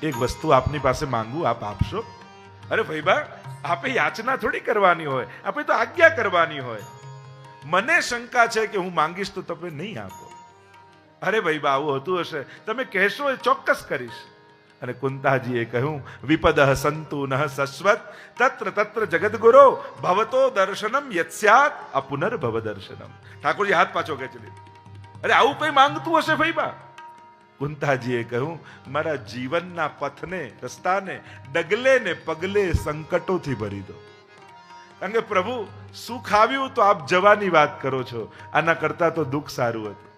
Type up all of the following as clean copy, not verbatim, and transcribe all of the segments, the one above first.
એક વસ્તુ આપની પાસે માંગુ, આપ આપશો? અરે ભાઈ બા, આપે યાચના થોડી કરવાની હોય, આપે તો આજ્ઞા કરવાની હોય. મને શંકા છે કે હું માંગીશ તો તમે નહીં આપો. અરે ભાઈ બા, આવું હતું હશે, તમે કહેશો એ ચોક્કસ કરીશ. અને કુંતાજીએ કહ્યું, વિપદઃ સંતુ નઃ સસ્વત તત્ર તત્ર જગદગુરો ભવતો દર્શનમ યત્સ્યાત અપુનર્ભવ દર્શનમ. ઠાકોરજી હાથ પાછો ખેંચી લીધો. અરે આવું કઈ માંગતું હશે ભાઈ બા? કુંતાજીએ કહ્યું, મારા જીવનના પથને, રસ્તાને, ડગલે ને પગલે સંકટોથી ભરી દો. કારણ કે પ્રભુ, સુખ આવ્યું તો આપ જવાની વાત કરો છો, આના કરતા તો દુઃખ સારું હતું.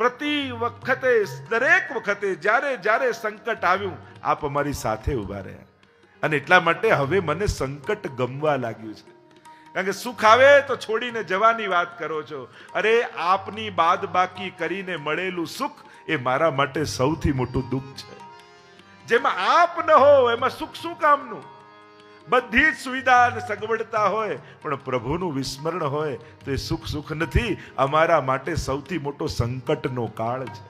પ્રતિ વખતે, દરેક વખતે જ્યારે જ્યારે સંકટ આવ્યું, આપ અમારી સાથે ઉભા રહ્યા. અને એટલા માટે હવે મને સંકટ ગમવા લાગ્યું છે. કારણ કે સુખ આવે તો છોડીને જવાની વાત કરો છો. અરે આપની બાદ બાકી કરીને મળેલું સુખ એ મારા માટે સૌથી મોટું દુઃખ છે. જેમાં આપ ન હો એમાં સુખ શું કામનું? બધી જ સુવિધા અને સગવડતા હોય પણ પ્રભુનું વિસ્મરણ હોય તો એ સુખ સુખ નથી. અમારા માટે સૌથી મોટો સંકટનો કાળ છે.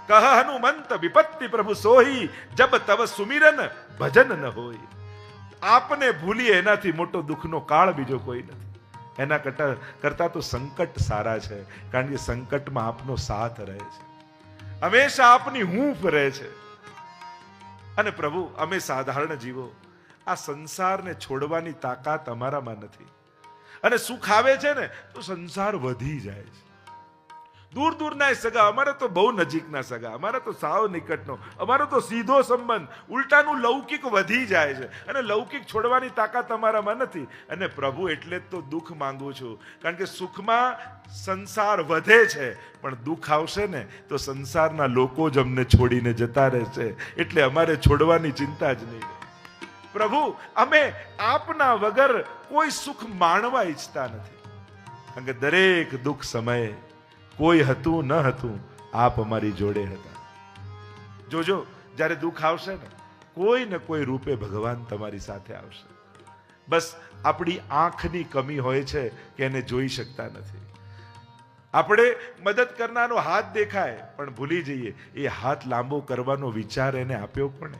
કહ હનુમંત વિપત્તિ પ્રભુ સોહી, જબ તવ સુમિરન ભજન ન હોય. આપને ભૂલીએ એનાથી મોટો દુઃખનો કાળ બીજો કોઈ નથી. એના કરતા તો સંકટ સારા છે, કારણ કે સંકટમાં આપનો સાથ રહે છે, હંમેશા આપની હૂંફ રહે છે. અને પ્રભુ, અમે સાધારણ જીવો, આ સંસારને છોડવાની તાકાત અમારામાં નથી. અને સુખ આવે છે ને તો સંસાર વધી જાય છે. દૂર દૂરના સગા, અમારે તો બહુ નજીકના સગા, અમારે તો સાવ નિકટનો, અમારો તો સીધો સંબંધ, ઉલટાનું લૌકિક વધી જાય છે. અને લૌકિક છોડવાની તાકાત અમારામાં નથી. અને પ્રભુ, એટલે જ તો દુઃખ માંગુ છું, કારણ કે સુખમાં સંસાર વધે છે, પણ દુઃખ આવશે ને તો સંસારના લોકો જ અમને છોડીને જતા રહેશે. એટલે અમારે છોડવાની ચિંતા જ નહીં. પ્રભુ, અમે આપના વગર કોઈ સુખ માણવા ઈચ્છતા નથી. કારણ કે દરેક દુઃખ સમયે કોઈ હતું ન હતું, આપ અમારી જોડે હતા. જોજો, જ્યારે દુઃખ આવશે ને, કોઈ ને કોઈ રૂપે ભગવાન તમારી સાથે આવશે. બસ આપણી આંખની કમી હોય છે કે એને જોઈ શકતા નથી. આપણે મદદ કરનારો હાથ દેખાય પણ ભૂલી જઈએ એ હાથ લાંબો કરવાનો વિચાર એને આપ્યો કોણે?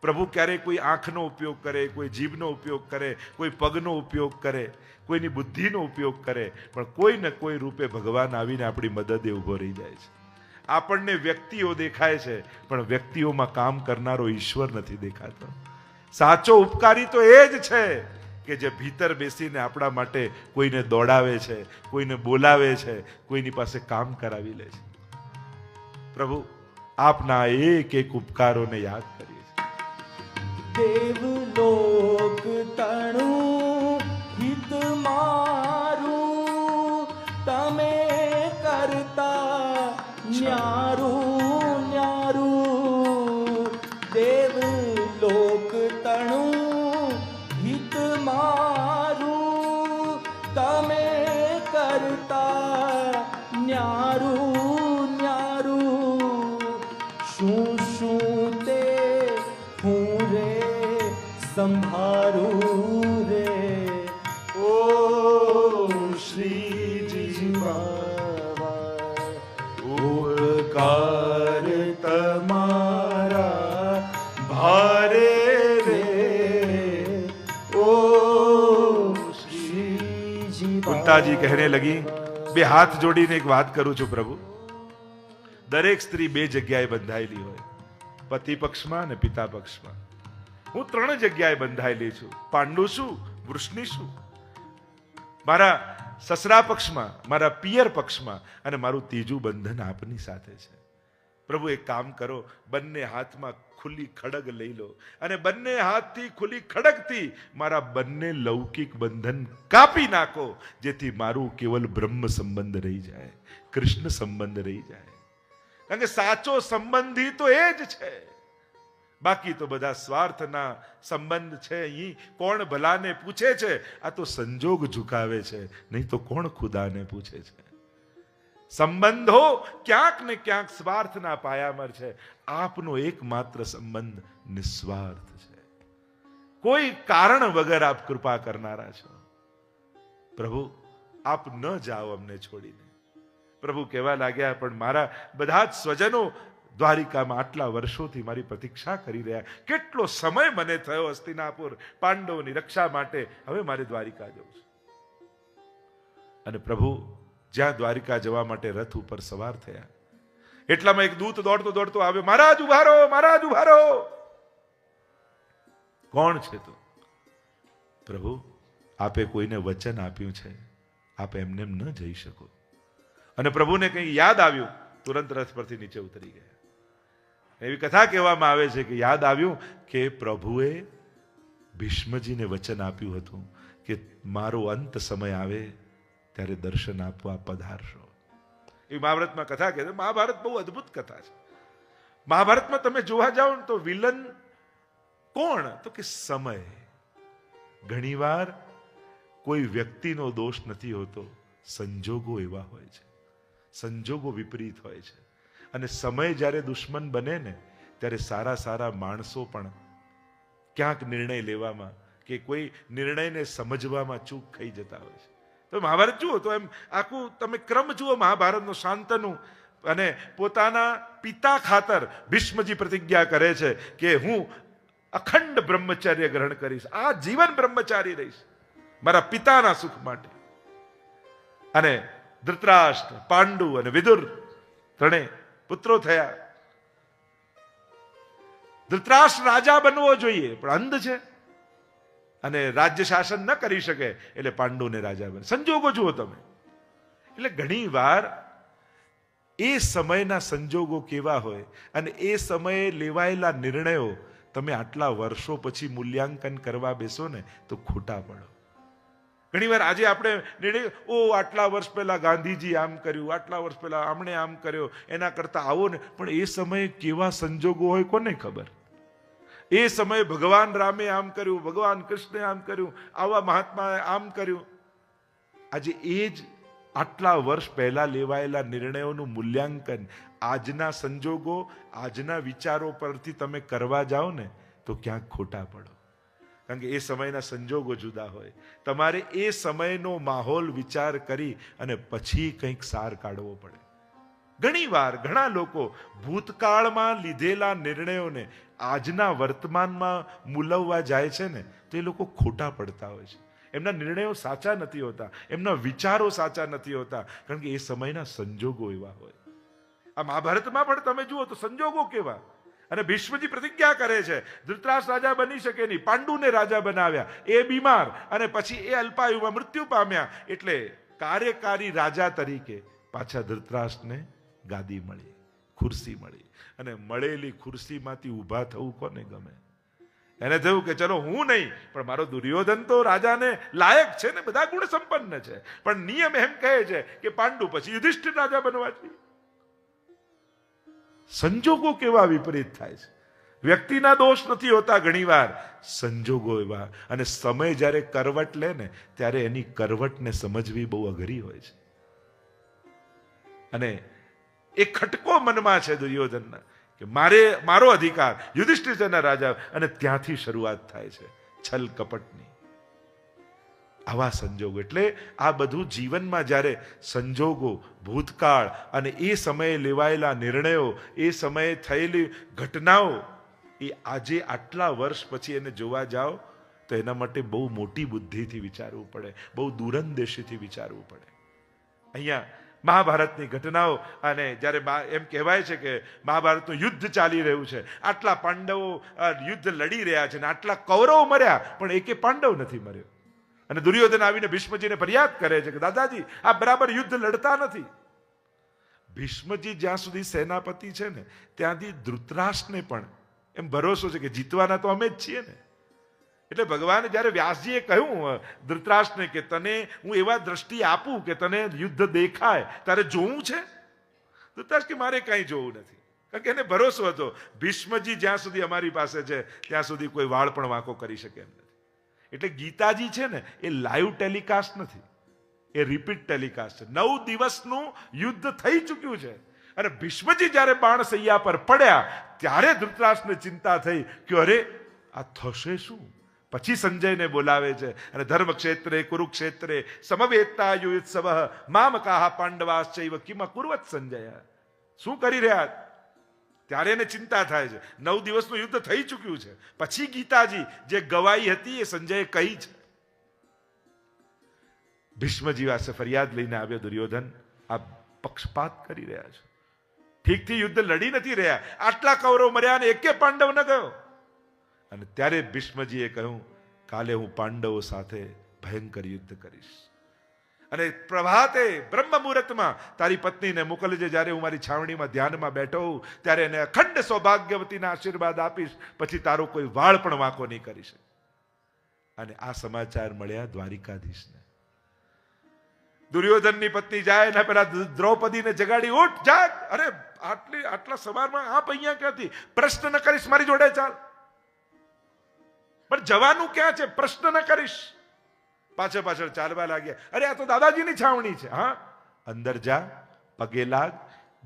પ્રભુ ક્યારેક કોઈ આંખનો ઉપયોગ કરે, કોઈ જીભનો ઉપયોગ કરે, કોઈ પગનો ઉપયોગ કરે, કોઈની બુદ્ધિનો ઉપયોગ કરે, પણ કોઈ ને કોઈ રૂપે ભગવાન આવીને આપણી મદદે ઊભો રહી જાય છે. આપણને વ્યક્તિઓ દેખાય છે પણ વ્યક્તિઓમાં કામ કરનારો ઈશ્વર નથી દેખાતો. સાચો ઉપકારી તો એ જ છે કે જે ભીતર બેસીને આપણા માટે કોઈને દોડાવે છે, કોઈને બોલાવે છે, કોઈની પાસે કામ કરાવી લે છે. પ્રભુ, આપના એક એક ઉપકારોને યાદ કરીએ. દેવલોક તણું હિત મારું, તમે કરતા ન્યારું ન્યારું. દેવલોક તણું હિત મારું, તમે કરતા ન્યારું ન્યારું. શું શું તે હું રે સંભારું રે. ઓ શ્રીજી બાવા, ઉપકાર તમારા ભારે રે. ઓ શ્રીજી. કુંતાજી કહેને લગી, બે હાથ જોડીને એક વાત કરું છું પ્રભુ. દરેક સ્ત્રી બે જગ્યાએ બંધાયેલી હોય, પતિ પક્ષમાં અને પિતા પક્ષમાં. હું 3 જગ્યાએ બંધાયેલી છું. પાંડુ છું, વૃષ્ણિ છું, મારા સસરા પક્ષમાં, મારા પિયર પક્ષમાં, અને મારું ત્રીજું બંધન આપની સાથે છે. પ્રભુ, એક કામ કરો, બંને હાથમાં ખુલ્લી ખડગ લઈ લો અને બંને હાથથી ખુલ્લી ખડગથી મારા બંને લૌકિક બંધન કાપી નાખો, જેથી મારું કેવલ બ્રહ્મ સંબંધ રહી જાય, કૃષ્ણ સંબંધ રહી જાય. કારણ કે સાચો સંબંધી તો એ જ છે. બાકી તો બધા સ્વાર્થના સંબંધ છે. અહીં કોણ ભલાને પૂછે છે? આ તો સંજોગ ઝુકાવે છે, નહીં તો કોણ ખુદાને પૂછે છે? સંબંધો ક્યાંક ને ક્યાંક સ્વાર્થના પાયામાં છે. આપનો એકમાત્ર સંબંધ નિસ્વાર્થ છે. કોઈ કારણ વગર આપ કૃપા કરનારા છો. પ્રભુ, આપ ન જાઓ અમને છોડીને. પ્રભુ કહેવા લાગ્યા, પણ મારા બધા જ સ્વજનો દ્વારિકામાં આટલા વર્ષોથી મારી પ્રતીક્ષા કરી રહ્યા, કેટલો સમય મને થયો હસ્તિનાપુર પાંડવોની રક્ષા માટે, હવે મારે દ્વારિકા જવું છે. અને પ્રભુ જ્યાં દ્વારિકા જવા માટે રથ ઉપર સવાર થયા, એટલામાં એક દૂત દોડતો દોડતો આવ્યો, મહારાજ ઉભા રહો, મહારાજ ઉભા રહો. કોણ છે તું? પ્રભુ, આપે કોઈને વચન આપ્યું છે, આપ એમને એમ ન જઈ શકો. અને પ્રભુને કંઈ યાદ આવ્યું, તુરંત રથ પરથી નીચે ઉતરી ગયા. એવી કથા કહેવામાં આવે છે કે યાદ આવ્યું કે પ્રભુએ ભીષ્મજીને વચન આપ્યું હતું કે મારો અંત સમય આવે ત્યારે દર્શન આપવા પધારશો. એ મહાભારતમાં કથા કહે છે. મહાભારત બહુ અદ્ભુત કથા છે. મહાભારતમાં તમે જોવા જાઓ ને તો વિલન કોણ? તો કે સમય. ઘણીવાર કોઈ વ્યક્તિનો દોષ નથી હોતો, સંજોગો એવા હોય છે, સંજોગો વિપરીત હોય છે. અને સમય જ્યારે દુશ્મન બને ને ત્યારે સારા સારા માણસો પણ ક્યાંક નિર્ણય લેવામાં કે કોઈ નિર્ણયને સમજવામાં ચૂક થઈ જતા હોય છે. તો મહાભારત જુઓ તો એમ આખું તમે ક્રમ જુઓ મહાભારતનો, શાંતનું. અને પોતાના પિતા ખાતર ભીષ્મજી પ્રતિજ્ઞા કરે છે કે હું અખંડ બ્રહ્મચર્ય ગ્રહણ કરીશ, આ જીવન બ્રહ્મચારી રહીશ મારા પિતાના સુખ માટે. અને ધૃતરાષ્ટ્ર, પાંડુ અને વિદુર ત્રણેય પુત્રો થયા. ધૃતરાષ્ટ્ર રાજા બનવો જોઈએ પણ અંધ છે અને રાજ્ય શાસન ન કરી શકે, એટલે પાંડુને રાજા બને. સંજોગો જુઓ તમે. એટલે ઘણી વાર એ સમયના સંજોગો કેવા હોય અને એ સમયે લેવાયેલા નિર્ણયો તમે આટલા વર્ષો પછી મૂલ્યાંકન કરવા બેસો ને તો ખોટા પડો. ઘણીવાર આજે આપણે નિર્ણય, આટલા વર્ષ પહેલા ગાંધીજી આમ કર્યું, આટલા વર્ષ પહેલા આમણે આમ કર્યો, એના કરતા આવો ને. પણ એ સમયે કેવા સંજોગો હોય કોને ખબર? એ સમયે ભગવાન રામે આમ કર્યું, ભગવાન કૃષ્ણે આમ કર્યું, આવા મહાત્માએ આમ કર્યું. આજે એ જ આટલા વર્ષ પહેલા લેવાયેલા નિર્ણયોનું મૂલ્યાંકન આજના સંજોગો, આજના વિચારો પરથી તમે કરવા જાઓ ને તો ક્યાંક ખોટા પડો. કારણ કે એ સમયના સંજોગો જુદા હોય. તમારે એ સમયનો માહોલ વિચાર કરી અને પછી કંઈક સાર કાઢવો પડે. ઘણીવાર ઘણા લોકો ભૂતકાળમાં લીધેલા નિર્ણયોને આજના વર્તમાનમાં મૂલવવા જાય છે ને તો એ લોકો ખોટા પડતા હોય છે. એમના નિર્ણયો સાચા નથી હોતા, એમના વિચારો સાચા નથી હોતા, કારણ કે એ સમયના સંજોગો એવા હોય. આ મહાભારતમાં પણ તમે જુઓ તો સંજોગો કેવા. અને ભીષ્મજી પ્રતિજ્ઞા કરે છે, ધૃતરાષ્ટ્ર રાજા બની શકે નહીં, પાંડુને રાજા બનાવ્યા, એ બીમાર અને પછી એ અલ્પાયુમાં મૃત્યુ પામ્યા. એટલે કાર્યકારી રાજા તરીકે પાછા ધૃતરાષ્ટ્રને ગાદી મળી, ખુરશી મળી. અને મળેલી ખુરશીમાંથી ઊભા થવું કોને ગમે? એને થયું કે ચલો હું નહીં પણ મારો દુર્યોધન તો રાજાને લાયક છે ને, બધા ગુણ સંપન્ન છે. પણ નિયમ એમ કહે છે કે પાંડુ પછી યુધિષ્ઠિર રાજા બનવા જોઈએ. સંજોગો કેવા વિપરીત થાય છે. વ્યક્તિના દોષ નથી હોતા, ઘણીવાર સંજોગો એવા. અને સમય જ્યારે કરવટ લે ને ત્યારે એની કરવટને સમજવી બહુ અઘરી હોય છે. અને એ ખટકો મનમાં છે દુર્યોધનના કે મારો અધિકાર, યુધિષ્ઠિર તેના રાજા. અને ત્યાંથી શરૂઆત થાય છે છલ કપટની. આવા સંજોગો. એટલે આ બધું જીવનમાં જ્યારે સંજોગો, ભૂતકાળ અને એ સમયે લેવાયેલા નિર્ણયો, એ સમયે થયેલી ઘટનાઓ, એ આજે આટલા વર્ષ પછી એને જોવા જાઓ તો એના માટે બહુ મોટી બુદ્ધિથી વિચારવું પડે, બહુ દૂરંદેશીથી વિચારવું પડે. અહીંયા મહાભારતની ઘટનાઓ, અને જ્યારે એમ કહેવાય છે કે મહાભારતનું યુદ્ધ ચાલી રહ્યું છે, આટલા પાંડવો યુદ્ધ લડી રહ્યા છે ને આટલા કૌરવો મર્યા પણ એકે પાંડવ નથી મર્યો. અને દુર્યોધન આવીને ભીષ્મજીને ફરિયાદ કરે છે કે દાદાજી આ બરાબર યુદ્ધ લડતા નથી. ભીષ્મજી જ્યાં સુધી સેનાપતિ છે ને ત્યાંથી ધૃતરાષ્ટ્રને પણ એમ ભરોસો છે કે જીતવાના તો અમે જ છીએ ને. એટલે ભગવાને જ્યારે વ્યાસજીએ કહ્યું ધૃતરાષ્ટ્રને કે તને હું એવા દ્રષ્ટિ આપું કે તને યુદ્ધ દેખાય, તારે જોવું છે? ધૃતરાષ્ટ્ર કે મારે કાંઈ જોવું નથી. કારણ કે એને ભરોસો હતો ભીષ્મજી જ્યાં સુધી અમારી પાસે છે ત્યાં સુધી કોઈ વાળ પણ વાંકો કરી શકે એમ નથી. એટલે ગીતાજી છે ને એ લાઈવ ટેલિકાસ્ટ નથી, એ રિપીટ ટેલિકાસ્ટ છે. 9 દિવસનું યુદ્ધ થઈ ચૂક્યું છે. અને ભીષ્મજી જ્યારે બાણસૈયા પર પડ્યા ત્યારે ધૃતરાષ્ટ્રને ચિંતા થઈ કે અરે આ થશે શું? પછી સંજયને બોલાવે છે અને ધર્મક્ષેત્રે કુરુક્ષેત્રે સમવેતા યુત્સવ મામકાહ પાંડવાશ્ચૈવ કિમ કુર્વત સંજય. શું કરી રહ્યા? ત્યારે એને ચિંતા થાય છે. 9 દિવસનું યુદ્ધ થઈ ચૂક્યું છે. પછી ગીતાજી જે ગવાઈ હતી એ સંજયે કહી છે. ભીષ્મજી પાસે ફરિયાદ લઈને આવ્યો દુર્યોધન, આ પક્ષપાત કરી રહ્યા છે. ઠીકથી યુદ્ધ લડી નથી રહ્યા. આટલા કૌરવ મર્યા અને એકે પાંડવ ન ગયો. અને ત્યારે ભીષ્મજીએ કહ્યું, કાલે હું પાંડવો સાથે ભયંકર યુદ્ધ કરીશ. અને પ્રભાતે બ્રહ્મ મુહૂર્તમાં તારી પત્નીને મોકલજે. જ્યારે હું મારી છાવણીમાં ધ્યાનમાં બેઠો હોઉં ત્યારે એને અખંડ સૌભાગ્યવતીના આશીર્વાદ આપીશ. પછી તારો કોઈ વાળ પણ વાંકો નહીં કરી શકે. અને આ સમાચાર મળ્યા દ્વારિકાધીશને. દુર્યોધનની પત્ની જાય ને પેલા દ્રૌપદીને જગાડી, ઉઠ જાગ. અરે આટલા સવારમાં આપ અહીંયા ક્યાંથી? પ્રશ્ન ન કરીશ મારી જોડે ચાલ. પણ જવાનું ક્યાં છે? પ્રશ્ન ન કરીશ. પાછળ ચાલવા લાગ્યા. અરે આ તો દાદાજીની છાવણી છે. હા, અંદર જા, પગે લાગ,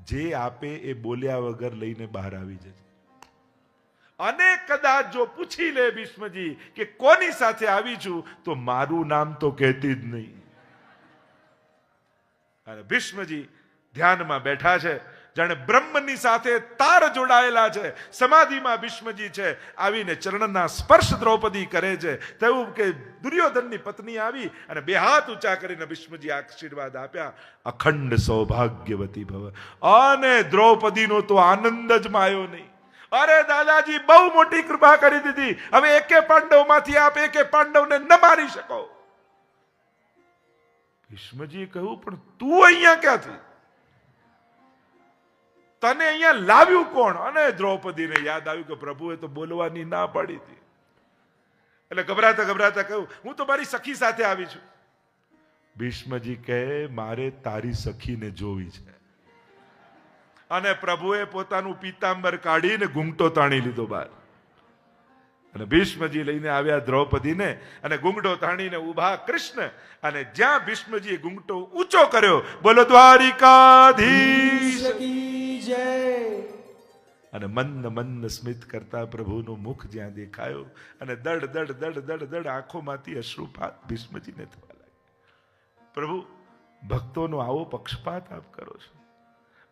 જે આપે એ બોલ્યા વગર લઈને બહાર આવી જજે. અને કદાચ જો પૂછી લે ભીષ્મજી કે કોની સાથે આવી છું, તો મારું નામ તો કહેતી જ નહીં. અને ભીષ્મજી ધ્યાનમાં બેઠા છે, જાણે બ્રહ્મની સાથે તાર જોડાયેલા છે. સમાધિમાં ભીષ્મજી છે. આવીને ચરણના સ્પર્શ દ્રૌપદી કરે છે. તેવું કે દુર્યોધનની પત્ની આવી અને બે હાથ ઊંચા કરીને ભીષ્મજી આશીર્વાદ આપ્યા, અખંડ સૌભાગ્યવતી ભવ. અને દ્રૌપદીનો તો આનંદ જ માયો નહીં. અરે દાદાજી બહુ મોટી કૃપા કરી દીધી. હવે એકે પાંડવમાંથી આપ એકે પાંડવને ન મારી શકો. ભીષ્મજીએ કહ્યું, પણ તું અહીંયા ક્યાંથી? તને અહીંયા લાવ્યું કોણ? અને દ્રૌપદીને યાદ આવ્યું કે પ્રભુએ તો બોલવાની ના પાડી હતી. એટલે ગભરાતા કહ્યું, હું તો મારી સખી સાથે આવી છું. ભીષ્મજી કહે, મારે તારી સખીને જોવી છે. અને પ્રભુએ પોતાનું પીતાંબર કાઢીને ઘૂંઘટો તાણી લીધો બહાર. અને ભીષ્મજી લઈને આવ્યા દ્રૌપદીને અને ઘૂંઘટો તાણીને ઊભા કૃષ્ણ. અને જ્યાં ભીષ્મજીએ ઘૂંઘટો ઊંચો કર્યો, બોલો દ્વારિકાધીશ કી જય. અને મંદ સ્મિત કરતા પ્રભુનું મુખ જ્યાં દેખાયો અને દડ આંખોમાંથી અશ્રુપાત ભીષ્મજીને થવા લાગ્યા. પ્રભુ, ભક્તોનો આવો પક્ષપાત આપ કરો છો.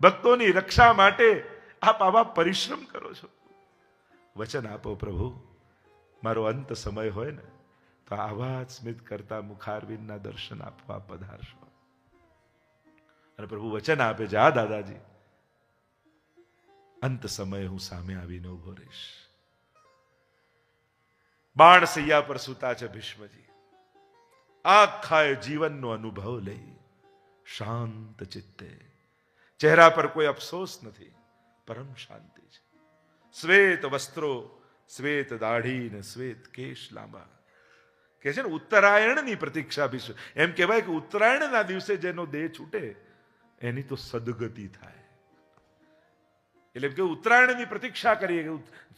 ભક્તોની રક્ષા માટે આપ આવા પરિશ્રમ કરો છો. વચન આપો પ્રભુ, મારો અંત સમય હોય ને તો આવા જ સ્મિત કરતા મુખારવિંદના દર્શન આપવા પધારશો. અને પ્રભુ વચન આપે છે, આ દાદાજી અંત સમયે હું સામે આવીને ઉભો રહીશ. બાણ સૈયા પર સૂતા છે ભીષ્મજી. આખા જીવનનો અનુભવ લઈ શાંત ચિત્તે, ચહેરા પર કોઈ અફસોસ નથી, પરમ શાંતિ છે. શ્વેત વસ્ત્રો, શ્વેત દાઢી ને શ્વેત કેશ લાંબા. કે છે ને ઉત્તરાયણની પ્રતીક્ષા ભીષ્મ. એમ કહેવાય કે ઉત્તરાયણના દિવસે જેનો દેહ છૂટે એની તો સદગતિ થાય. એટલે એમ કે ઉત્તરાયણની પ્રતીક્ષા કરીએ કે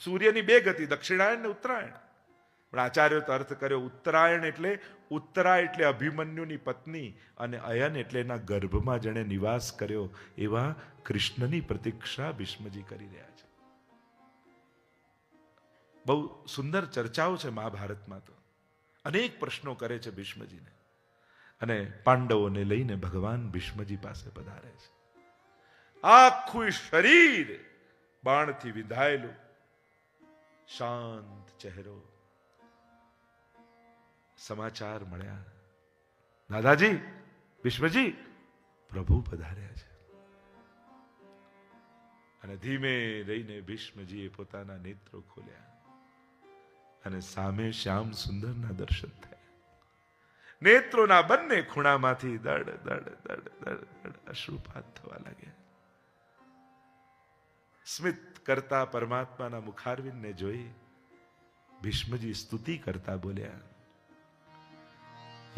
સૂર્યની બે ગતિ, દક્ષિણાયણ ને ઉત્તરાયણ. પણ આચાર્યો તો અર્થ કર્યો, ઉત્તરાયણ એટલે ઉત્તરા એટલે અભિમન્યુની પત્ની અને અયન એટલે એના ગર્ભમાં જેણે નિવાસ કર્યો એવા કૃષ્ણની પ્રતીક્ષા ભીષ્મજી કરી રહ્યા છે. બહુ સુંદર ચર્ચાઓ છે મહાભારતમાં. તો અનેક પ્રશ્નો કરે છે ભીષ્મજીને. અને પાંડવોને લઈને ભગવાન ભીષ્મજી પાસે પધારે છે. આખું શરીર બાણથી વિંધાયેલું, શાંત ચહેરો. સમાચાર મળ્યા, દાદાજી, ભીષ્મજી, પ્રભુ પધાર્યા છે. અને ધીમે રહીને ભીષ્મજીએ પોતાના નેત્રો ખોલ્યા અને સામે શ્યામ સુંદરના દર્શન થયા. નેત્રોના બંને ખૂણામાંથી દડ અશ્રુપાત થવા લાગ્યા. સ્મિત કરતા પરમાત્માના મુખારવિંદને જોઈ ભીષ્મજી સ્તુતિ કરતા બોલ્યા,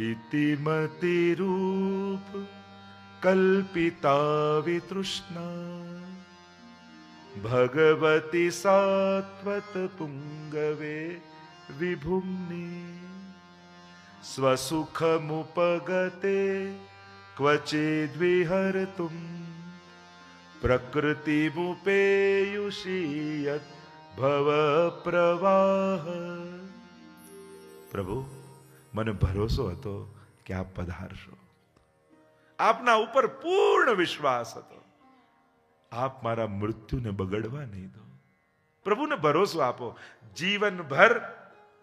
ઇતિમતિ રૂપ કલ્પિતા વિતૃષ્ણા ભગવતી સાત્વત પુંગવે વિભુમ્ની સ્વસુખમુપગતે ક્વચિદ્વિહર્તુમ પ્રકૃતિમુપેયુષીયત ભવ પ્રવાહ. પ્રભુ, મને ભરોસો હતો કે આપ પધારશો. આપના ઉપર પૂર્ણ વિશ્વાસ હતો. આપ મારા મૃત્યુને બગડવા નહીં દો. પ્રભુને ભરોસો આપો, જીવનભર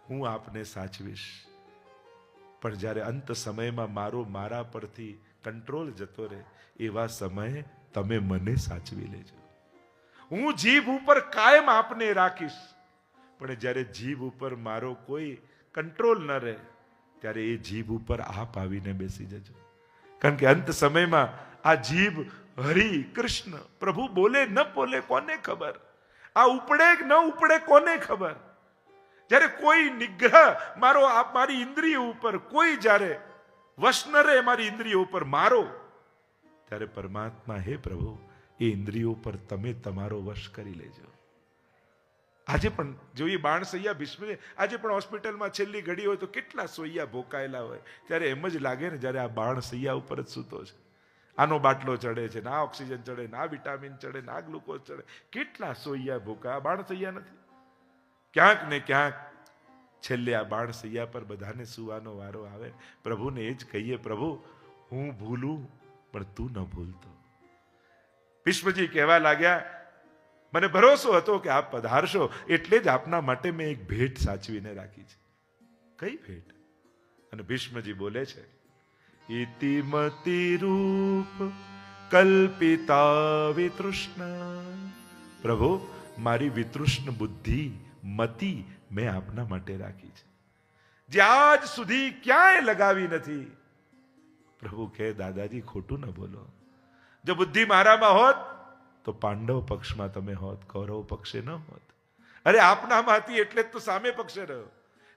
હું આપને સાચવીશ. પણ જ્યારે અંત સમયમાં મારા પરથી કંટ્રોલ જતો રહે, એવા સમયે તમે મને સાચવી લેજો. હું જીભ ઉપર કાયમ આપને રાખીશ, પણ જ્યારે જીભ ઉપર મારો કોઈ કંટ્રોલ ન રહે, ત્યારે એ જીભ ઉપર આપ આવીને બેસી જજો. કારણ કે અંત સમયમાં આ જીભ હરિ કૃષ્ણ પ્રભુ બોલે ન બોલે કોને ખબર, આ ઉપડે કે ન ઉપડે કોને ખબર. જ્યારે કોઈ નિગ્રહ મારી ઇન્દ્રિય ઉપર કોઈ જ્યારે વશ ન રહે, મારી ઇન્દ્રિયો ઉપર મારો, ત્યારે પરમાત્મા હે પ્રભુ એ ઇન્દ્રિયો પર તમે તમારો વશ કરી લેજો. આજે પણ જોઈએ બાણસૈયા ભીષ્મ, આજે પણ હોસ્પિટલમાં છેલ્લી ઘડી હોય તો કેટલા સોૈયા ભોકાયેલા હોય, ત્યારે એમ જ લાગે ને જ્યારે આ બાણસૈયા ઉપર જ સૂતો છે. આનો બાટલો ચડે છે, ના ઓક્સિજન ચડે, ના વિટામિન ચડે, ના ગ્લુકોઝ ચડે, કેટલા સોૈયા ભોકા. આ બાણસૈયા નથી. ક્યાંક ને ક્યાંક છેલ્લે આ બાણસૈયા પર બધાને સુવાનો વારો આવે. પ્રભુને એ જ કહીએ, પ્રભુ હું ભૂલું પણ તું ન ભૂલતો. ભીષ્મજી કહેવા લાગ્યા, મને ભરોસો હતો કે આપ પધારશો, એટલે જ આપના માટે મેં એક ભેટ સાચવીને રાખી છે. કઈ ભેટ? અને ભીષ્મજી બોલે છે, ઇતિમતિ રૂપ કલ્પિતા વિતૃષ્ણા. પ્રભુ મારી વિતૃષ્ણ બુદ્ધિ મતિ મેં આપના માટે રાખી છે, જે આજ સુધી ક્યાંય લગાવી નથી. પ્રભુ કહે, દાદાજી ખોટું ન બોલો. જો બુદ્ધિ મારામાં હોત તો પાંડવ પક્ષમાં તમે હોત, કૌરવ પક્ષે ન હોત. અરે આપનામાં હતી એટલે જ તો સામે પક્ષે રહ્યો.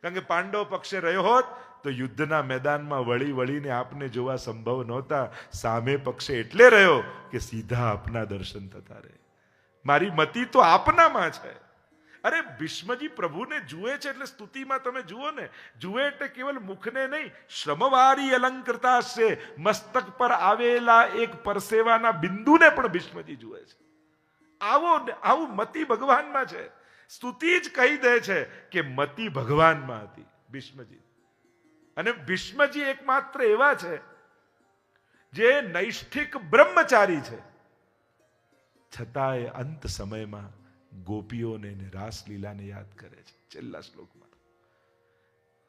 કારણ કે પાંડવ પક્ષે રહ્યો હોત તો યુદ્ધના મેદાનમાં વળી વળીને આપને જોવા સંભવ નહોતા. સામે પક્ષે એટલે રહ્યો કે સીધા આપના દર્શન થતા રહે. મારી મતિ તો આપનામાં છે. અરે ભીષ્મજી પ્રભુને જુએ છે એટલે સ્તુતિમાં તમે જુઓ ને, જુએ એટલે કેવલ મુખને નહીં, શ્રમવારી અલંકૃતા છે, મસ્તક પર આવેલા એક પરસેવાના બિંદુને પણ ભીષ્મજી જુએ છે. આવું મતિ ભગવાનમાં છે. સ્તુતિ જ કહી દે છે કે મતિ ભગવાનમાં હતી ભીષ્મજી. અને ભીષ્મજી એકમાત્ર એવા છે જે નૈષ્ઠિક બ્રહ્મચારી છે, છતાંય અંત સમયમાં ગોપીઓને રાસલીલાને યાદ કરે છે. છેલ્લા શ્લોકમાં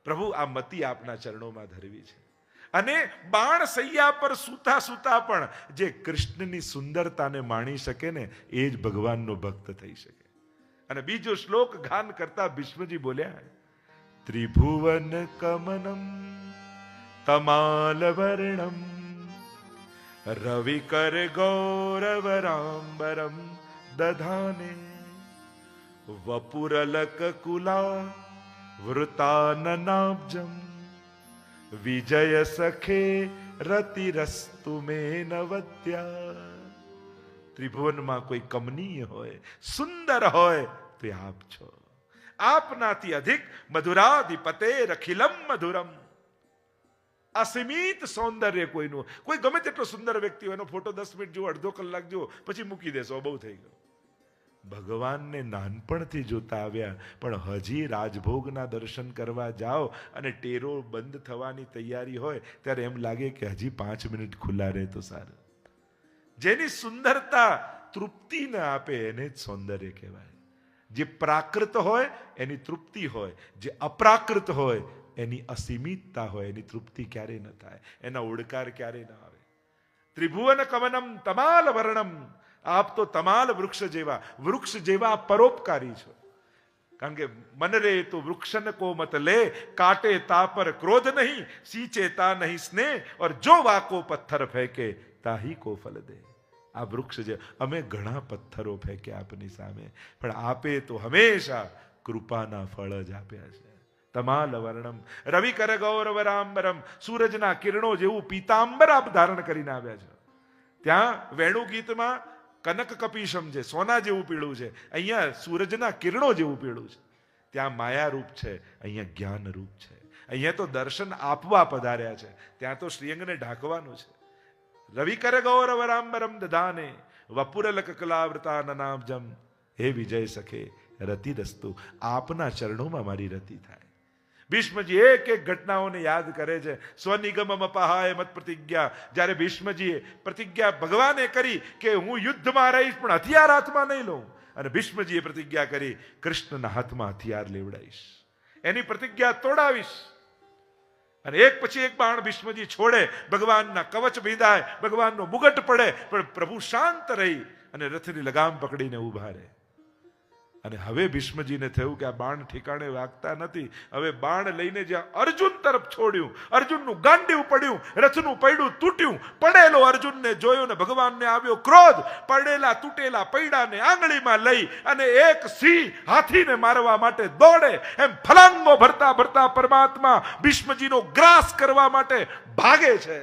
પ્રભુ આ મતિ આપના ચરણોમાં ધરવી છે. અને બાણસૈયા પર સૂતા સૂતા પણ જે કૃષ્ણની સુંદરતાને માણી શકે ને, એ જ ભગવાનનો ભક્ત થઈ શકે. અને બીજો શ્લોક ગાન કરતા ભીષ્મજી બોલ્યા, ત્રિભુવન કમનમ તમાલ વર્ણમ રવિકર ગૌરવરાંબરમ દધાને વપુરલક કુલા વૃતાનનાબ્જમ વિજય સખે રતિરસ્તુ મે નવદ્યા. ત્રિભુવનમાં કોઈ કમનીય હોય, સુંદર હોય તો આપ છો. આપનાથી અધિક મધુરાધિપતે અખિલમ મધુરમ. અસીમિત સૌંદર્ય કોઈનું. કોઈ ગમે તેટલો સુંદર વ્યક્તિ હોય, એનો ફોટો 10 મિનિટ જુઓ, અડધો કલાક જુઓ, પછી મૂકી દેશો, બહુ થઈ ગયો. ભગવાનને નાનપણથી જોતા આવ્યા, પણ હજી રાજભોગના દર્શન કરવા જાઓ અને ટેરો બંધ થવાની તૈયારી હોય ત્યારે એમ લાગે કે હજી 5 મિનિટ ખુલ્લા રહે તો સારું. જેની સુંદરતા તૃપ્તિ ન આપે એને જ સૌંદર્ય કહેવાય. જે પ્રાકૃત હોય એની તૃપ્તિ હોય, જે અપ્રાકૃત હોય એની અસીમિતતા હોય, એની તૃપ્તિ ક્યારે ન થાય, એના ઓડકાર ક્યારે ન આવે. ત્રિભુવન કવનમ તમાલ વર્ણમ. આપ તો તમાલ વૃક્ષ જેવા પરોપકારી છો. કારણ કે મન રે તો વૃક્ષન કો મત લે, કાટે તા પર ક્રોધ નહીં, सींचे ता नहीं स्नेह, और जो वाको पत्थर फेंके ताही को फल दे. આ વૃક્ષ છે. અમે ઘણા પથ્થરો ફેંક્યા આપની સામે, પણ આપે તો હંમેશા કૃપાના ફળ જ આપ્યા છે. તમાલ વર્ણમ રવિકર ગૌરવરાંબરમ. સૂરજના કિરણો જેવું પીતાંબર આપ ધારણ કરીને આવ્યા છો. ત્યાં વેણુ ગીતમાં કનક કપીશમ છે, સોના જેવું પીળું છે. અહીંયા સૂરજના કિરણો જેવું પીળું છે. ત્યાં માયા રૂપ છે, અહીંયા જ્ઞાન રૂપ છે. અહીંયા તો દર્શન આપવા પધાર્યા છે, ત્યાં તો શ્રીઅંગને ઢાંકવાનું છે. રવિકર ગૌરવરાંબરમ દધાને વપુરલક કલાવૃતાનનાબ્જમ. હે વિજય સખે રતિરસ્તુ. આપના ચરણોમાં મારી રતિ થાય. ભીષ્મજી એક એક ઘટનાઓને યાદ કરે છે. સ્વનિગમમ અપહાય મત પ્રતિજ્ઞા. જ્યારે ભીષ્મજીએ પ્રતિજ્ઞા ભગવાને કરી કે હું યુદ્ધમાં રહીશ પણ હથિયાર હાથમાં નહીં લઉં, અને ભીષ્મજીએ પ્રતિજ્ઞા કરી કૃષ્ણના હાથમાં હથિયાર લેવડાવીશ, એની પ્રતિજ્ઞા તોડાવીશ. અને એક પછી એક બાણ ભીષ્મજી છોડે, ભગવાનના કવચ ભીંધાય, ભગવાનનો મુગટ પડે, પણ પ્રભુ શાંત રહી અને રથની લગામ પકડીને ઉભા રહે. અને હવે ભીષ્મજીને થયું કે આ બાણ ઠેકાણે વાગતા નથી. હવે બાણ લઈને જ્યાં અર્જુન તરફ છોડ્યું, અર્જુનનું ગાંડિયું પડ્યું, રથનું પૈડું તૂટ્યું. પડેલો અર્જુનને જોયો ને ભગવાનને આવ્યો ક્રોધ. પડેલા તૂટેલા પૈડાને આંગળીમાં લઈ અને એક સિંહ હાથીને મારવા માટે દોડે એમ ફલાંગો ભરતા ભરતા પરમાત્મા ભીષ્મજીનો ગ્રાસ કરવા માટે ભાગે છે.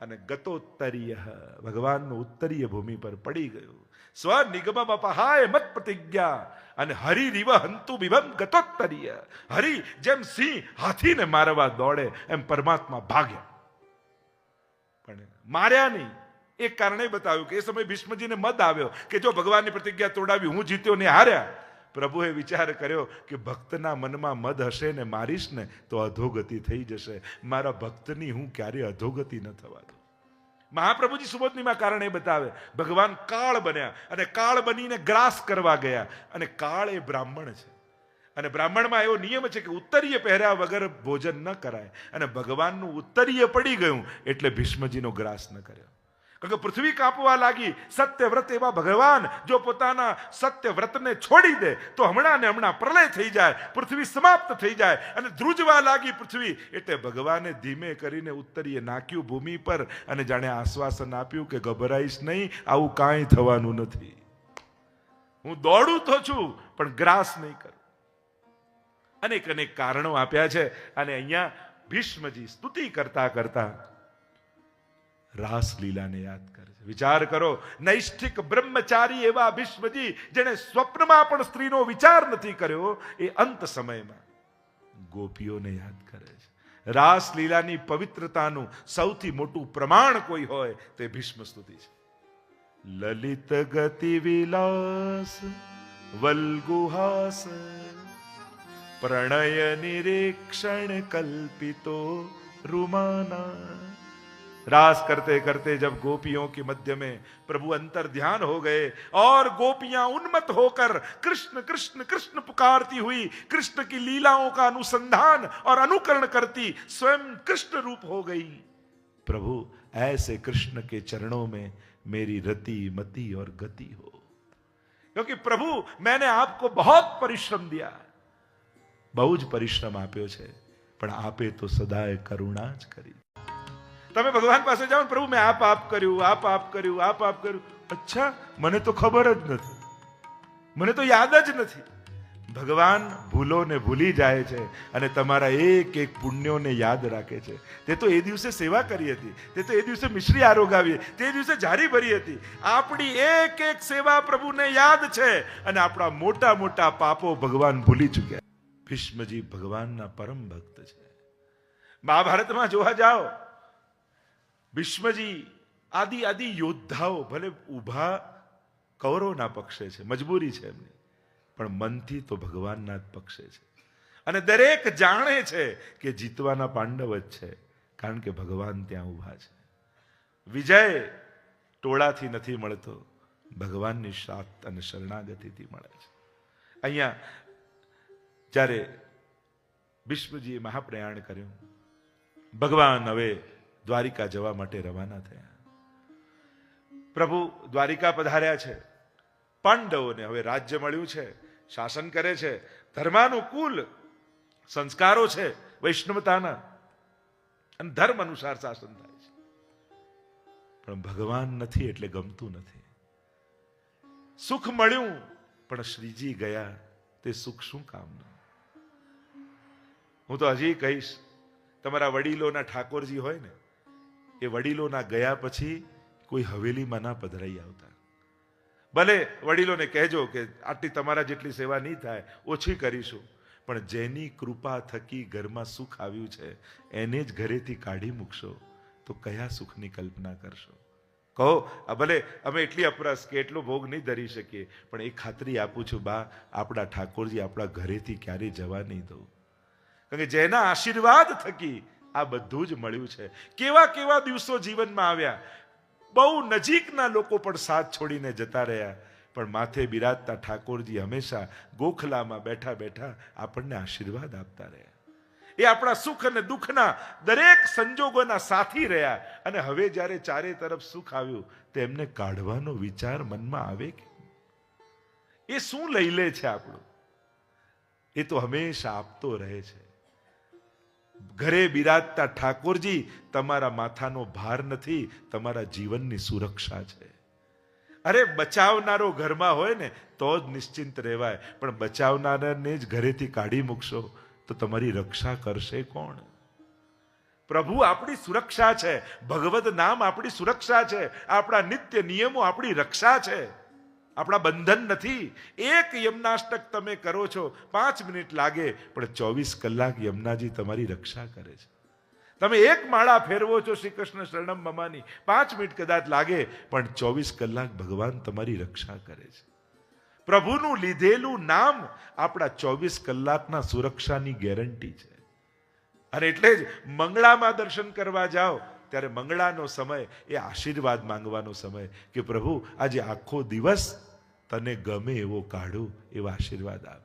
અને ગતોત્તરીય, ભગવાનનું ઉત્તરીય ભૂમિ પર પડી ગયું. સ્વનિગમમ અપહાય મત પ્રતિજ્ઞા. અને હરિરીવ હંતુ બિભમ ગતોત્તરીય. હરિ જેમ સિંહ હાથીને મારવા દોડે એમ પરમાત્મા ભાગ્યા, પણ માર્યા નહીં. એક કારણે બતાવ્યું કે એ સમયે ભીષ્મજીને મદ આવ્યો કે જો ભગવાનની પ્રતિજ્ઞા તોડાવી, હું જીત્યો ને હાર્યા. પ્રભુએ વિચાર કર્યો કે ભક્તના મનમાં મદ હશે ને મારીશ ને તો અધોગતિ થઈ જશે. મારા ભક્તની હું ક્યારે અધોગતિ ન થવા દઉં. મહાપ્રભુજી સુબોધનીમાં કારણે બતાવે, ભગવાન કાળ બન્યા અને કાળ બનીને ગ્રાસ કરવા ગયા. અને કાળ એ બ્રાહ્મણ છે, અને બ્રાહ્મણમાં એવો નિયમ છે કે ઉત્તરીય પહેર્યા વગર ભોજન ન કરાય. અને ભગવાનનું ઉત્તરીય પડી ગયું એટલે ભીષ્મજીનો ગ્રાસ ન કર્યો. કારણ કે પૃથ્વી કાપવા લાગી. સત્યવ્રત એવા ભગવાન જો પોતાના સત્યવ્રતને છોડી દે તો હમણાં ને હમણાં પ્રલય થઈ જાય, પૃથ્વી સમાપ્ત થઈ જાય. અને ધ્રુજવા લાગી પૃથ્વી, એટલે ભગવાને ધીમે કરીને ઉત્તરીય નાખ્યું ભૂમિ પર અને જાણે આશ્વાસન આપ્યું કે ગભરાઈશ નહીં, આવું કાંઈ થવાનું નથી. હું દોડું તો છું પણ ગ્રાસ નહીં કરું. અનેક અનેક કારણો આપ્યા છે. અને અહીંયા ભીષ્મજી સ્તુતિ કરતા કરતા રાસલીલાને યાદ કરે છે. વિચાર કરો, નૈષ્ઠિક બ્રહ્મચારી એવા ભીષ્મજી જેને સ્વપ્નમાં પણ સ્ત્રીનો વિચાર નથી કર્યો, એ અંત સમયમાં ગોપીઓને યાદ કરે છે. રાસલીલાની પવિત્રતાનું સૌથી મોટું પ્રમાણ કોઈ હોય તે ભીષ્મ સ્તુતિ છે. લલિત ગતિ વિલાસ વલ્ગુહાસ પ્રણય નિરીક્ષણ કલ્પિતો रुमाना. रास करते करते जब गोपियों के मध्य में प्रभु अंतर ध्यान हो गए और गोपियां उन्मत्त होकर कृष्ण कृष्ण कृष्ण पुकारती हुई कृष्ण की लीलाओं का अनुसंधान और अनुकरण करती स्वयं कृष्ण रूप हो गई. प्रभु ऐसे कृष्ण के चरणों में मेरी रति मति और गति हो, क्योंकि प्रभु मैंने आपको बहुत परिश्रम दिया, बहु ज परिश्रम आप्यो छे, पण आपे तो सदाए करुणा ज करी. તમે ભગવાન પાસે જાઓ, પ્રભુ મેં આ પાપ કર્યું, આ પાપ કર્યું, આ પાપ કર્યું. અચ્છા, મને તો ખબર જ નથી, મને તો યાદ જ નથી. ભગવાન ભૂલોને ભૂલી જાય છે અને તમારા એક એક પુણ્યોને યાદ રાખે છે. તે તો એ દિવસે સેવા કરી હતી, તે તો એ દિવસે મિશ્રી આરોગાવી, તે દિવસે જારી ભરી હતી. આપણી એક એક સેવા પ્રભુને યાદ છે અને આપણા મોટા મોટા પાપો ભગવાન ભૂલી ચૂક્યા. ભીષ્મજી ભગવાનના પરમ ભક્ત છે. મહાભારતમાં જોવા જાઓ, ભીષ્મજી આદિ આદિ યોદ્ધાઓ ભલે ઊભા કૌરવના પક્ષે છે, મજબૂરી છે એમની, પણ મનથી તો ભગવાનના જ પક્ષે છે. અને દરેક જાણે છે કે જીતવાના પાંડવ જ છે, કારણ કે ભગવાન ત્યાં ઊભા છે. વિજય ટોળાથી નથી મળતો, ભગવાનની સાથ અને શરણાગતિથી મળે છે. અહીંયા જ્યારે ભીષ્મજીએ મહાપ્રયાણ કર્યું, ભગવાન હવે દ્વારિકા જવા માટે રવાના થયા. પ્રભુ દ્વારિકા પધાર્યા છે. પાંડવોને હવે રાજ્ય મળ્યું છે, શાસન કરે છે, ધર્માનુકૂળ સંસ્કારો છે વૈષ્ણવતાના, અને ધર્મ અનુસાર શાસન થાય છે. પણ ભગવાન નથી એટલે ગમતું નથી. સુખ મળ્યું પણ શ્રીજી ગયા, તે સુખ શું કામનું? હું તો હજી કહીશ, તમારા વડીલોના ઠાકોરજી હોય ને, એ વડીલોના ગયા પછી કોઈ હવેલીમાં ના પધરાઈ આવતા. ભલે વડીલોને કહેજો કે આટલી તમારા જેટલી સેવા નહીં થાય, ઓછી કરીશું, પણ જેની કૃપા થકી ઘરમાં સુખ આવ્યું છે એને જ ઘરેથી કાઢી મૂકશો તો કયા સુખની કલ્પના કરશો? કહો, ભલે અમે એટલી અપરસ કે એટલો ભોગ નહીં ધરી શકીએ, પણ એ ખાતરી આપું છું બા, આપણા ઠાકોરજી આપણા ઘરેથી ક્યારેય જવા નહીં દઉં. કારણ કે જેના આશીર્વાદ થકી આ બધું જ મળ્યું છે. કેવા કેવા દિવસો જીવનમાં આવ્યા, બહુ નજીકના લોકો પણ સાથ છોડીને જતા રહ્યા, પણ માથે બિરાજતા ઠાકોરજી હંમેશા ગોખલામાં બેઠા બેઠા આપણને આશીર્વાદ આપતા રહ્યા. એ આપણા સુખ અને દુઃખના દરેક સંજોગોના સાથી રહ્યા. અને હવે જ્યારે ચારે તરફ સુખ આવ્યું તેમને કાઢવાનો વિચાર મનમાં આવે કે એ શું લઈ લે છે આપણું? એ તો હંમેશા આપતો રહે છે. ઘરે બિરાજતા ઠાકોરજી તમારા માથાનો ભાર નથી, તમારા જીવનની સુરક્ષા છે. અરે બચાવનારો ઘરમાં હોય ને તો જ નિશ્ચિંત રહેવાય, પણ બચાવનારાને જ ઘરેથી કાઢી મૂકશો તો તમારી રક્ષા કરશે કોણ? પ્રભુ આપણી સુરક્ષા છે, ભગવદ નામ આપણી સુરક્ષા છે, આપણા નિત્ય નિયમો આપણી રક્ષા છે, આપણા બંધન નથી. એક યમનાષ્ટક તમે કરો છો, 5 મિનિટ લાગે, પણ 24 કલાક યમનાજી તમારી રક્ષા કરે છે. તમે એક માળા ફેરવો છો શ્રી કૃષ્ણ શરણમ મમાની, 5 મિનિટ કદાચ લાગે, પણ 24 કલાક ભગવાન તમારી રક્ષા કરે છે. પ્રભુનું લીધેલું નામ આપણા 24 કલાકના સુરક્ષાની ગેરંટી છે. અને એટલે જ મંગળામાં દર્શન કરવા જાઓ ત્યારે મંગળાનો સમય એ આશીર્વાદ માંગવાનો સમય, કે પ્રભુ આજે આખો દિવસ તને ગમે એવો કાઢું, એવા આશીર્વાદ આપ.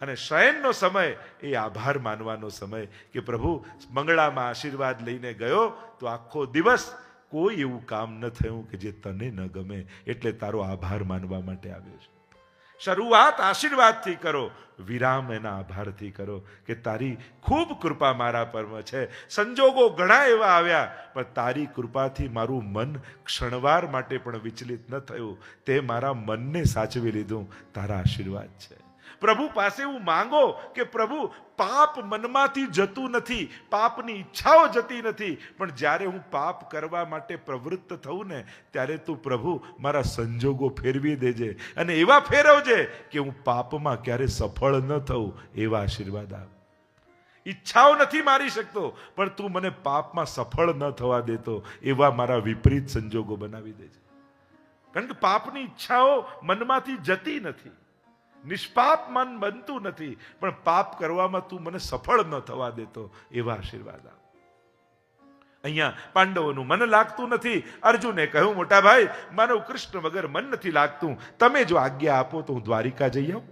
અને શયનનો સમય એ આભાર માનવાનો સમય, કે પ્રભુ મંગળામાં આશીર્વાદ લઈને ગયો તો આખો દિવસ કોઈ એવું કામ ન થયું કે જે તને ન ગમે, એટલે તારો આભાર માનવા માટે આવ્યો છે. શરૂઆત આશીર્વાદથી કરો, વિરામ એના આભારથી કરો, કે તારી ખૂબ કૃપા મારા પર છે. સંજોગો ઘણા એવા આવ્યા, પણ તારી કૃપાથી મારું મન ક્ષણવાર માટે પણ વિચલિત ન થયું. તે મારા મનને સાચવી લીધું, તારા આશીર્વાદ છે. પ્રભુ પાસે એવું માંગો કે પ્રભુ પાપ મનમાંથી જતું નથી, પાપની ઈચ્છાઓ જતી નથી, પણ જ્યારે હું પાપ કરવા માટે પ્રવૃત્ત થઉં ને ત્યારે તું પ્રભુ મારા સંજોગો ફેરવી દેજે, અને એવા ફેરવજે કે હું પાપમાં ક્યારે સફળ ન થઉં, એવા આશીર્વાદ આપ. ઈચ્છાઓ નથી મારી શકતો, પણ તું મને પાપમાં સફળ ન થવા દેતો, એવા મારા વિપરીત સંજોગો બનાવી દેજે. કારણ કે પાપની ઈચ્છાઓ મનમાંથી જતી નથી, નિષ્પાપ મન બનતું નથી, પણ પાપ કરવામાં તું મને સફળ ન થવા દેતો, એવા આશીર્વાદ આપ. અહીંયા પાંડવોનું મન લાગતું નથી. અર્જુને કહ્યું, મોટા ભાઈ માનવ કૃષ્ણ વગર મન નથી લાગતું, તમે જો આજ્ઞા આપો તો હું દ્વારિકા જઈ આવું.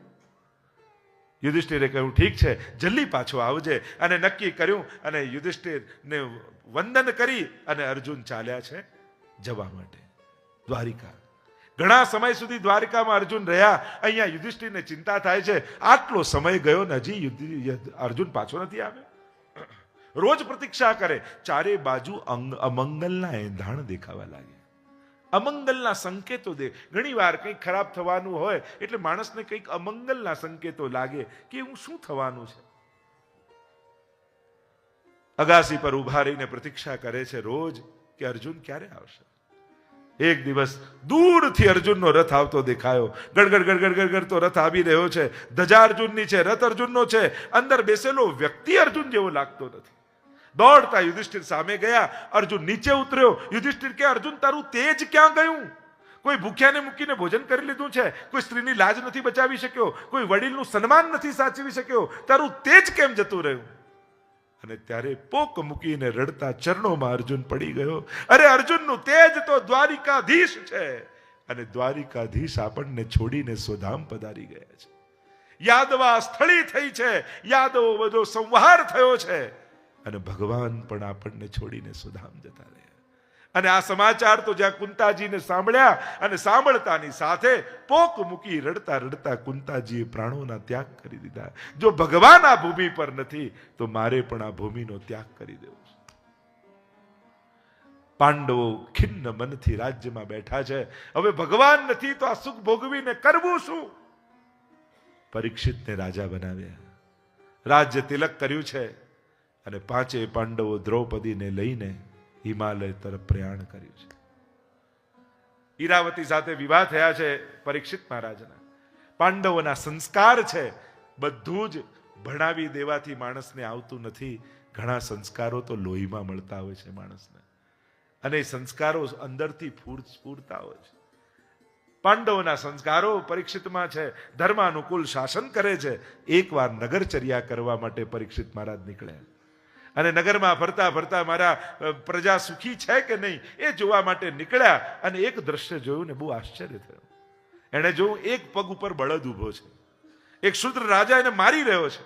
યુધિષ્ઠિરે કહ્યું, ઠીક છે, જલ્દી પાછો આવજે. અને નક્કી કર્યું, અને યુધિષ્ઠિરને વંદન કરી અને અર્જુન ચાલ્યા છે જવા માટે દ્વારિકા. ઘણા સમય સુધી દ્વારકામાં અર્જુન રહ્યા. અહીંયા યુધિષ્ઠિરને ચિંતા થાય છે, આટલો સમય ગયો ને હજી અર્જુન પાછો નથી આવ્યો. રોજ પ્રતીક્ષા કરે. ચારે બાજુ અમંગલના એંધાણ દેખાવા લાગ્યા, અમંગલના સંકેતો દે. ઘણી વાર કંઈક ખરાબ થવાનું હોય એટલે માણસને કંઈક અમંગલના સંકેતો લાગે કે હું શું થવાનું છે. અગાસી પર ઉભા રહીને પ્રતીક્ષા કરે છે રોજ કે અર્જુન ક્યારે આવશે. એક દિવસ દૂરથી અર્જુનનો રથ આવતો દેખાયો. ગડગડ ગડગડ ગડગડ તો રથ આવી રહ્યો છે. ધજા અર્જુનની છે, રથ અર્જુનનો છે. અંદર બેસેલો વ્યક્તિ અર્જુન જેવો લાગતો નથી. દોડતા યુધિષ્ઠિર સામે ગયા. અર્જુન નીચે ઉતર્યો. યુધિષ્ઠિર કે અર્જુન તારું તેજ ક્યાં ગયું? કોઈ ભૂખ્યાને મૂકીને ભોજન કરી લીધું છે, કોઈ સ્ત્રીની લાજ નથી બચાવી શક્યો, કોઈ વડીલનું સન્માન નથી સાચવી શક્યો, તારું તેજ કેમ જતું રહ્યું? અને ત્યારે પોક મૂકીને રડતા ચરણોમાં અર્જુન પડી ગયો. અરે અર્જુનનું તેજ તો દ્વારિકાધીશ છે, અને દ્વારિકાધીશ આપણને છોડીને સ્વધામ પધારી ગયા છે. યાદવા સ્થળી થઈ છે, યાદવો બધો સંહાર થયો છે, અને ભગવાન પણ આપણને છોડીને સ્વધામ જતા રહ્યા. અને આ સમાચાર તો જ્યાં કુંતાજીને સાંભળ્યા, અને સાંભળતાની સાથે પોક મૂકી રડતા રડતા કુંતાજીએ પ્રાણોના ત્યાગ કરી દીધા. જો ભગવાન આ ભૂમિ પર નથી તો મારે પણ આ ભૂમિનો ત્યાગ કરી દેવો છે. પાંડવો ખિન્ન મનથી રાજ્યમાં બેઠા છે. હવે ભગવાન નથી તો આ સુખ ભોગવીને કરવું શું? પરીક્ષિતને રાજા બનાવ્યા, રાજ્ય તિલક કર્યું છે, અને 5 પાંડવો દ્રૌપદીને લઈને હિમાલય તરફ પ્રયાણ કર્યું છે. ઈરાવતી સાથે વિવાહ થયા છે પરીક્ષિત મહારાજના. પાંડવોના સંસ્કાર છે, બધું જ ભણાવી દેવાથી માણસને આવતું નથી. ઘણા સંસ્કારો તો લોહીમાં મળતા હોય છે માણસને, અને એ સંસ્કારો અંદરથી સ્ફૂરતા હોય છે. પાંડવોના સંસ્કારો પરીક્ષિતમાં છે, ધર્માનુકૂળ શાસન કરે છે. એકવાર નગરચર્યા કરવા માટે પરીક્ષિત મહારાજ નીકળ્યા અને નગરમાં ફરતા ફરતા મારા પ્રજા સુખી છે કે નહીં એ જોવા માટે નીકળ્યા અને એક દ્રશ્ય જોયું ને બહુ આશ્ચર્ય થયું. એણે જોયું એક પગ ઉપર બળદ ઊભો છે, એક શૂદ્ર રાજા એને મારી રહ્યો છે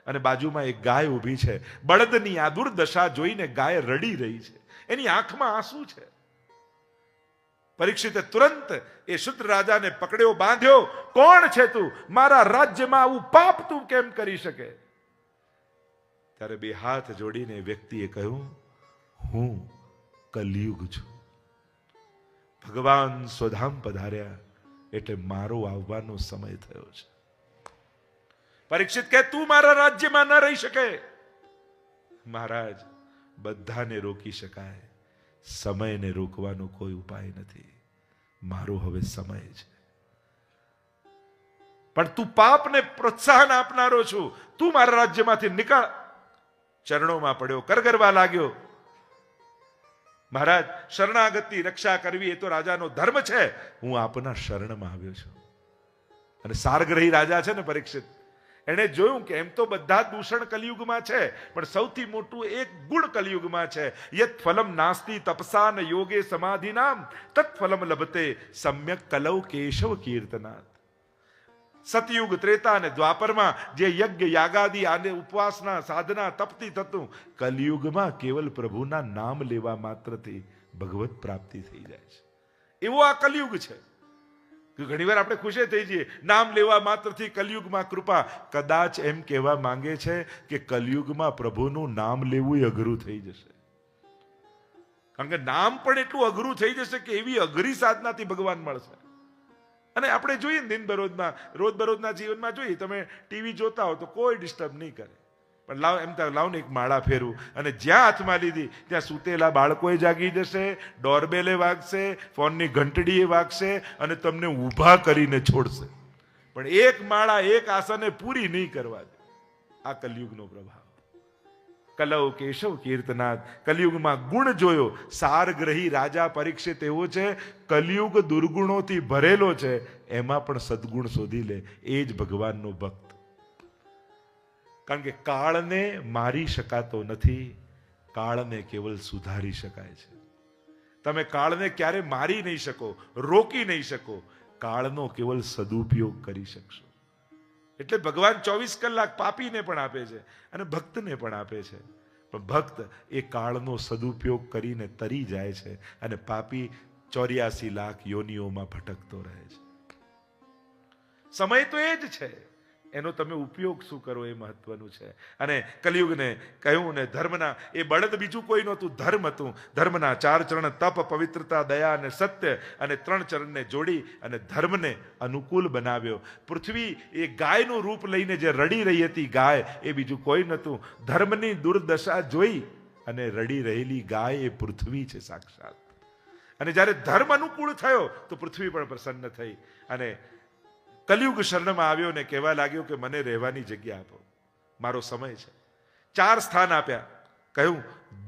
અને બાજુમાં એક ગાય ઊભી છે. બળદની આ દુર્દશા જોઈને ગાય રડી રહી છે, એની આંખમાં આંસુ છે. પરીક્ષિતે તુરંત એ શુદ્ર રાજાને પકડ્યો, બાંધ્યો. કોણ છે તું? મારા રાજ્યમાં આવું પાપ તું કેમ કરી શકે? ત્યારે બે હાથ જોડીને વ્યક્તિએ કહ્યું, હું કલિયુગ છું. ભગવાન સ્વધામ પધાર્યા એટલે મારો આવવાનો સમય થયો છે. પરીક્ષિત કહે, તું મારા રાજ્યમાં ન રહી શકે. મહારાજ, બધાને રોકી શકાય, સમયને રોકવાનો કોઈ ઉપાય નથી. મારો હવે સમય છે. પણ તું પાપને પ્રોત્સાહન આપનારો છું, તું મારા રાજ્યમાંથી નીકળ. ચરણોમાં પડ્યો, કરગરવા લાગ્યો. મહારાજ, શરણાગતની રક્ષા કરવી એ તો રાજાનો ધર્મ છે. હું આપના શરણમાં આવ્યો છું. અને સારગ્રહી રાજા છે ને પરીક્ષિત, એણે જોયું કે એમ તો બધા દૂષણ કલિયુગમાં છે, પણ સૌથી મોટું એક ગુણ કલિયુગમાં છે. યત ફલમ નાસ્તિ તપસા ન યોગે સમાધિનામ તત ફલમ લભતે સમ્યક કલૌ કેશવ કીર્તનાથ. સતયુગ, ત્રેતા અને દ્વાપરમાં જે યજ્ઞ યાગાદી આને ઉપવાસના સાધના તપથી થતું, કલિયુગમાં કેવલ પ્રભુના નામ લેવા માત્રથી ભગવત પ્રાપ્તિ થઈ જાય છે. એવો આ કલિયુગ છે. ઘણી વાર આપણે ખુશી થઈ જઈએ, નામ લેવા માત્રથી કલિયુગમાં કૃપા. કદાચ એમ કહેવા માંગે છે કે કલિયુગમાં પ્રભુનું નામ લેવું અઘરું થઈ જશે. કારણ કે નામ પણ એટલું અઘરું થઈ જશે કે એવી અઘરી સાધનાથી ભગવાન મળશે. અને આપણે જોઈએ દિન બરોજના રોજબરોજના જીવનમાં જોઈએ, તમે ટીવી જોતા હો તો કોઈ ડિસ્ટર્બ નહીં કરે, પણ લાવ ને એક માળા ફેરવું, અને જ્યાં હાથમાં લીધી ત્યાં સૂતેલા બાળકોએ જાગી જશે, ડોરબેલે વાગશે, ફોનની ઘંટડીએ વાગશે અને તમને ઊભા કરીને છોડશે. પણ એક માળા એક આસાને પૂરી નહીં કરવા દે. આ કલિયુગનો પ્રભાવ. કલૌ કેશવ કીર્તનાથ. કલિયુગમાં ગુણ જોયો. સારગ્રહી રાજા પરીક્ષિત એવો છે, કલિયુગ દુર્ગુણોથી ભરેલો છે, એમાં પણ સદગુણ શોધી લે. એ જ ભગવાનનો ભક્ત. કારણ કે કાળને મારી શકાતો નથી, કાળને કેવલ સુધારી શકાય છે. તમે કાળને ક્યારે મારી નહીં શકો, રોકી નહીં શકો, કાળનો કેવલ સદુપયોગ કરી શકશો. એટલે ભગવાન 24 કલાક પાપીને પણ આપે છે અને ભક્તને પણ આપે છે. પણ ભક્ત એ કાળનો સદુપયોગ કરીને તરી જાય છે અને પાપી 84 લાખ યોનિઓમાં ભટકતો રહે છે. સમય તો એ જ છે, એનો તમે ઉપયોગ શું કરો એ મહત્વનું છે. અને કલિયુગને કહ્યું ને, ધર્મના એ બળદ બીજું કોઈ નહોતું, ધર્મ હતું. ધર્મના 4 ચરણ તપ, પવિત્રતા, દયા અને સત્ય, અને 3 ચરણને જોડી અને ધર્મને અનુકૂળ બનાવ્યો. પૃથ્વી એ ગાયનું રૂપ લઈને જે રડી રહી હતી, ગાય એ બીજું કોઈ નહોતું. ધર્મની દુર્દશા જોઈ અને રડી રહેલી ગાય એ પૃથ્વી છે સાક્ષાત. અને જ્યારે ધર્મ અનુકૂળ થયો તો પૃથ્વી પણ પ્રસન્ન થઈ અને કલિયુગ શરણમાં આવ્યો ને કહેવા લાગ્યો કે મને રહેવાની જગ્યા આપો, મારો સમય છે. 4 સ્થાન આપ્યા. કહ્યું,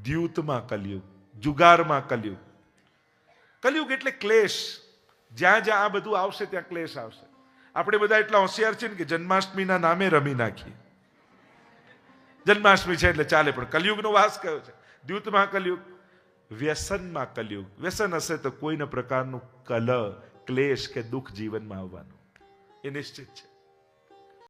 દ્યુતમાં કલિયુગ, જુગારમાં કલિયુગ. કલિયુગ એટલે ક્લેશ. જ્યાં જ્યાં આ બધું આવશે ત્યાં ક્લેશ આવશે. આપણે બધા એટલા હોશિયાર છે ને કે જન્માષ્ટમીના નામે રમી નાખીએ. જન્માષ્ટમી છે એટલે ચાલે, પણ કલિયુગનો વાસ કયો છે? દ્યુતમાં કલિયુગ. વ્યસનમાં કલિયુગ. વ્યસન હશે તો કોઈના પ્રકારનું કલહ, ક્લેશ કે દુઃખ જીવનમાં આવવાનું એ નિશ્ચિત છે.